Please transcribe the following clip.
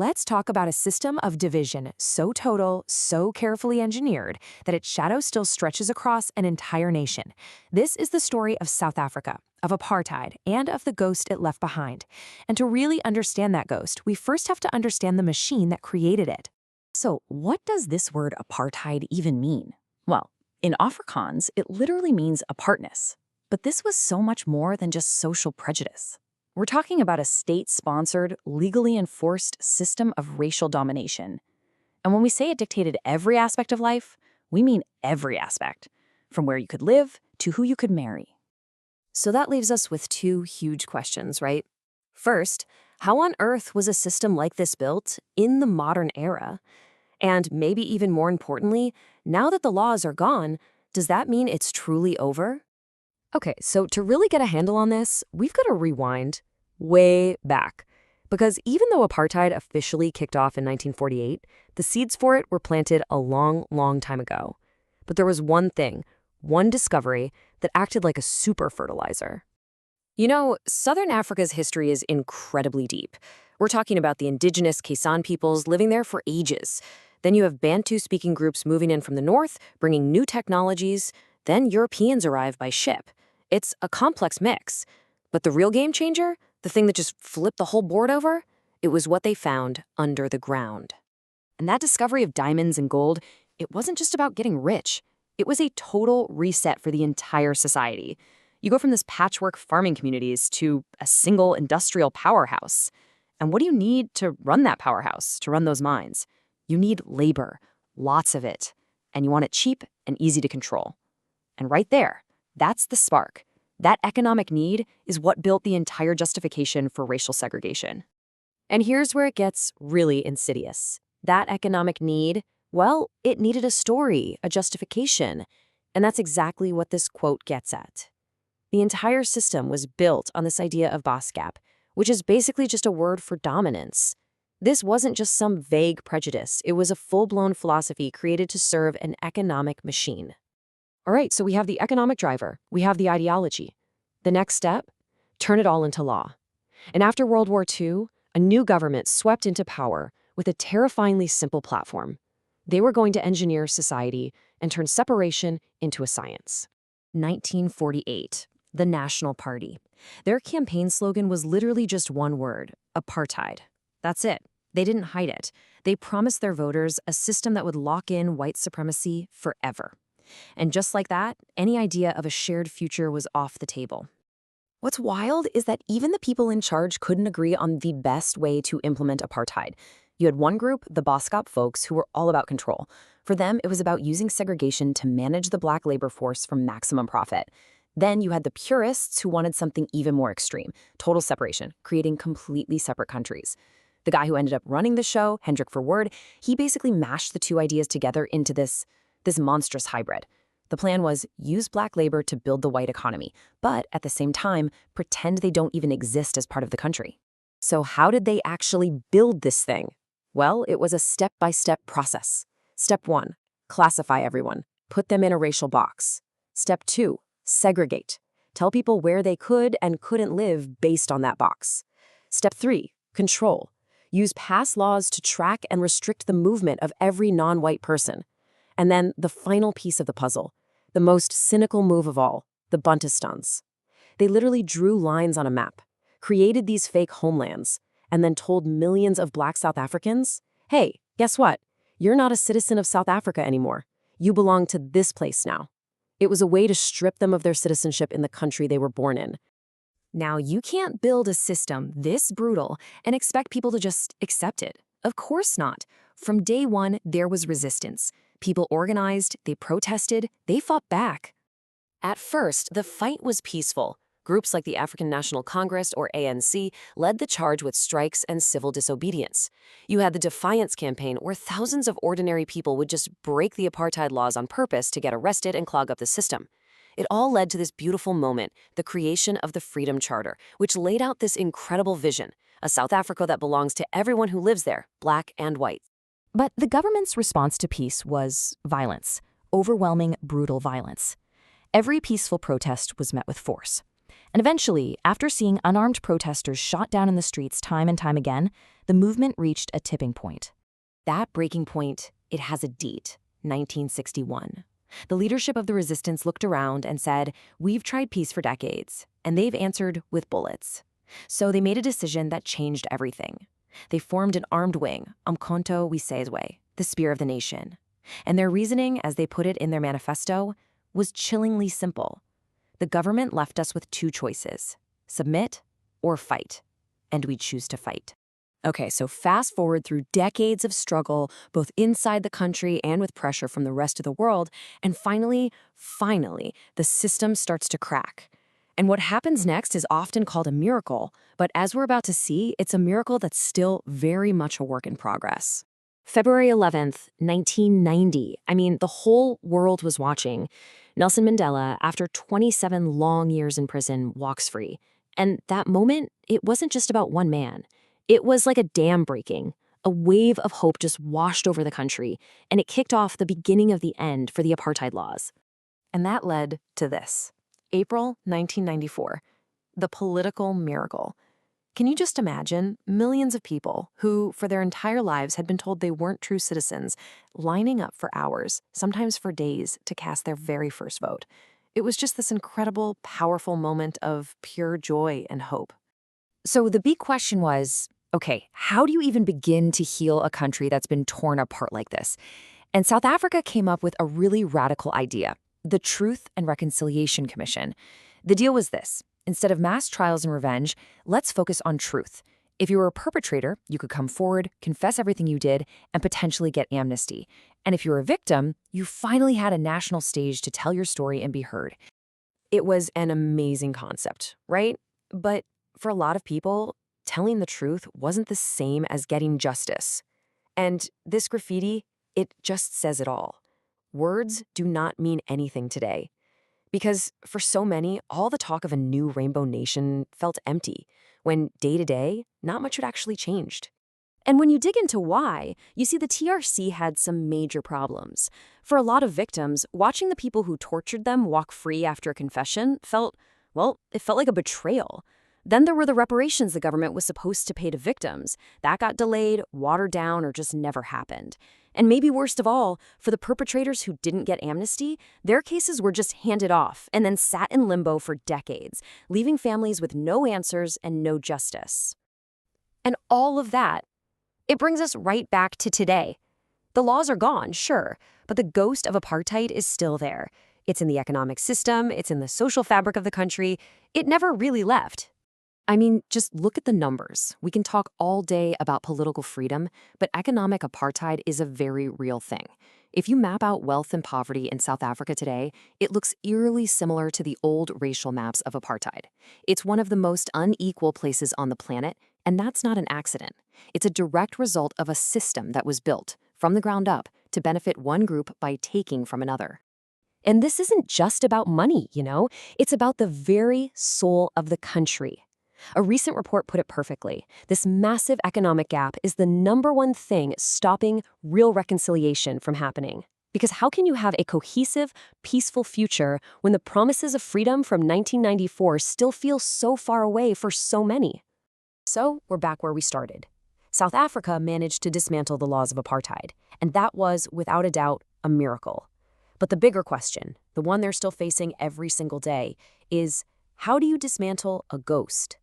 let's talk about a system of division so total, so carefully engineered, that its shadow still stretches across an entire nation. This is the story of South Africa, of apartheid, and of the ghost it left behind. And to really understand that ghost, we first have to understand the machine that created it. So, what does this word apartheid even mean? Well, in Afrikaans, it literally means apartness. But this was so much more than just social prejudice. We're talking about a state-sponsored, legally enforced system of racial domination. And when we say it dictated every aspect of life, we mean every aspect, from where you could live to who you could marry. So that leaves us with two huge questions, right? First, how on earth was a system like this built in the modern era? And maybe even more importantly, now that the laws are gone, does that mean it's truly over? Okay, so to really get a handle on this, we've got to rewind way back. Because even though apartheid officially kicked off in 1948, the seeds for it were planted a long, long time ago. But there was one thing, one discovery, that acted like a super fertilizer. You know, Southern Africa's history is incredibly deep. We're talking about the indigenous Khoisan peoples living there for ages. Then you have Bantu-speaking groups moving in from the north, bringing new technologies. Then Europeans arrive by ship. It's a complex mix. But the real game changer, the thing that just flipped the whole board over, it was what they found under the ground. And that discovery of diamonds and gold, it wasn't just about getting rich. It was a total reset for the entire society. You go from this patchwork farming communities to a single industrial powerhouse. And what do you need to run that powerhouse, to run those mines? You need labor, lots of it. And you want it cheap and easy to control. And right there, that's the spark. That economic need is what built the entire justification for racial segregation. And here's where it gets really insidious. That economic need, well, it needed a story, a justification. And that's exactly what this quote gets at. The entire system was built on this idea of boss gap, which is basically just a word for dominance. This wasn't just some vague prejudice. It was a full-blown philosophy created to serve an economic machine. All right, so we have the economic driver, we have the ideology. The next step? Turn it all into law. And after World War II, a new government swept into power with a terrifyingly simple platform. They were going to engineer society and turn separation into a science. 1948, the National Party. Their campaign slogan was literally just one word, apartheid. That's it. They didn't hide it. They promised their voters a system that would lock in white supremacy forever. And just like that, any idea of a shared future was off the table. What's wild is that even the people in charge couldn't agree on the best way to implement apartheid. You had one group, the Boskop folks, who were all about control. For them, it was about using segregation to manage the black labor force for maximum profit. Then you had the purists who wanted something even more extreme, total separation, creating completely separate countries. The guy who ended up running the show, Hendrik Verwoerd, he basically mashed the two ideas together into this monstrous hybrid. The plan was use black labor to build the white economy, but at the same time, pretend they don't even exist as part of the country. So how did they actually build this thing? Well, it was a step-by-step process. Step 1, classify everyone. Put them in a racial box. Step 2, segregate. Tell people where they could and couldn't live based on that box. Step 3, control. Use past laws to track and restrict the movement of every non-white person. And then the final piece of the puzzle, the most cynical move of all, the Bantustans. They literally drew lines on a map, created these fake homelands, and then told millions of black South Africans, hey, guess what? You're not a citizen of South Africa anymore. You belong to this place now. It was a way to strip them of their citizenship in the country they were born in. Now, you can't build a system this brutal and expect people to just accept it. Of course not. From day one, there was resistance. People organized, they protested, they fought back. At first, the fight was peaceful. Groups like the African National Congress, or ANC, led the charge with strikes and civil disobedience. You had the Defiance Campaign, where thousands of ordinary people would just break the apartheid laws on purpose to get arrested and clog up the system. It all led to this beautiful moment, the creation of the Freedom Charter, which laid out this incredible vision, a South Africa that belongs to everyone who lives there, black and white. But the government's response to peace was violence, overwhelming, brutal violence. Every peaceful protest was met with force. And eventually, after seeing unarmed protesters shot down in the streets time and time again, the movement reached a tipping point. That breaking point, it has a date, 1961. The leadership of the resistance looked around and said, "We've tried peace for decades, and they've answered with bullets." So they made a decision that changed everything. They formed an armed wing, Umkhonto we the Spear of the Nation. And their reasoning, as they put it in their manifesto, was chillingly simple. The government left us with two choices: submit or fight. And we choose to fight. Okay, so fast forward through decades of struggle, both inside the country and with pressure from the rest of the world, and finally, the system starts to crack. And what happens next is often called a miracle, but as we're about to see, it's a miracle that's still very much a work in progress. February 11th, 1990. The whole world was watching. Nelson Mandela, after 27 long years in prison, walks free. And that moment, it wasn't just about one man. It was like a dam breaking. A wave of hope just washed over the country, and it kicked off the beginning of the end for the apartheid laws. And that led to this. April 1994. The political miracle. Can you just imagine millions of people who, for their entire lives, had been told they weren't true citizens, lining up for hours, sometimes for days, to cast their very first vote? It was just this incredible, powerful moment of pure joy and hope. So the big question was, okay, how do you even begin to heal a country that's been torn apart like this? And South Africa came up with a really radical idea: the Truth and Reconciliation Commission. The deal was this: instead of mass trials and revenge, let's focus on truth. If you were a perpetrator, you could come forward, confess everything you did, and potentially get amnesty. And if you were a victim, you finally had a national stage to tell your story and be heard. It was an amazing concept, right? But for a lot of people, telling the truth wasn't the same as getting justice. And this graffiti, it just says it all. Words do not mean anything today. Because for so many, all the talk of a new rainbow nation felt empty, when day to day, not much had actually changed. And when you dig into why, you see the TRC had some major problems. For a lot of victims, watching the people who tortured them walk free after a confession felt like a betrayal. Then there were the reparations the government was supposed to pay to victims. That got delayed, watered down, or just never happened. And maybe worst of all, for the perpetrators who didn't get amnesty, their cases were just handed off and then sat in limbo for decades, leaving families with no answers and no justice. And all of that, it brings us right back to today. The laws are gone, sure, but the ghost of apartheid is still there. It's in the economic system, it's in the social fabric of the country. It never really left. Just look at the numbers. We can talk all day about political freedom, but economic apartheid is a very real thing. If you map out wealth and poverty in South Africa today, it looks eerily similar to the old racial maps of apartheid. It's one of the most unequal places on the planet, and that's not an accident. It's a direct result of a system that was built, from the ground up, to benefit one group by taking from another. And this isn't just about money, It's about the very soul of the country. A recent report put it perfectly. This massive economic gap is the number one thing stopping real reconciliation from happening. Because how can you have a cohesive, peaceful future when the promises of freedom from 1994 still feel so far away for so many? So we're back where we started. South Africa managed to dismantle the laws of apartheid, and that was, without a doubt, a miracle. But the bigger question, the one they're still facing every single day, is how do you dismantle a ghost?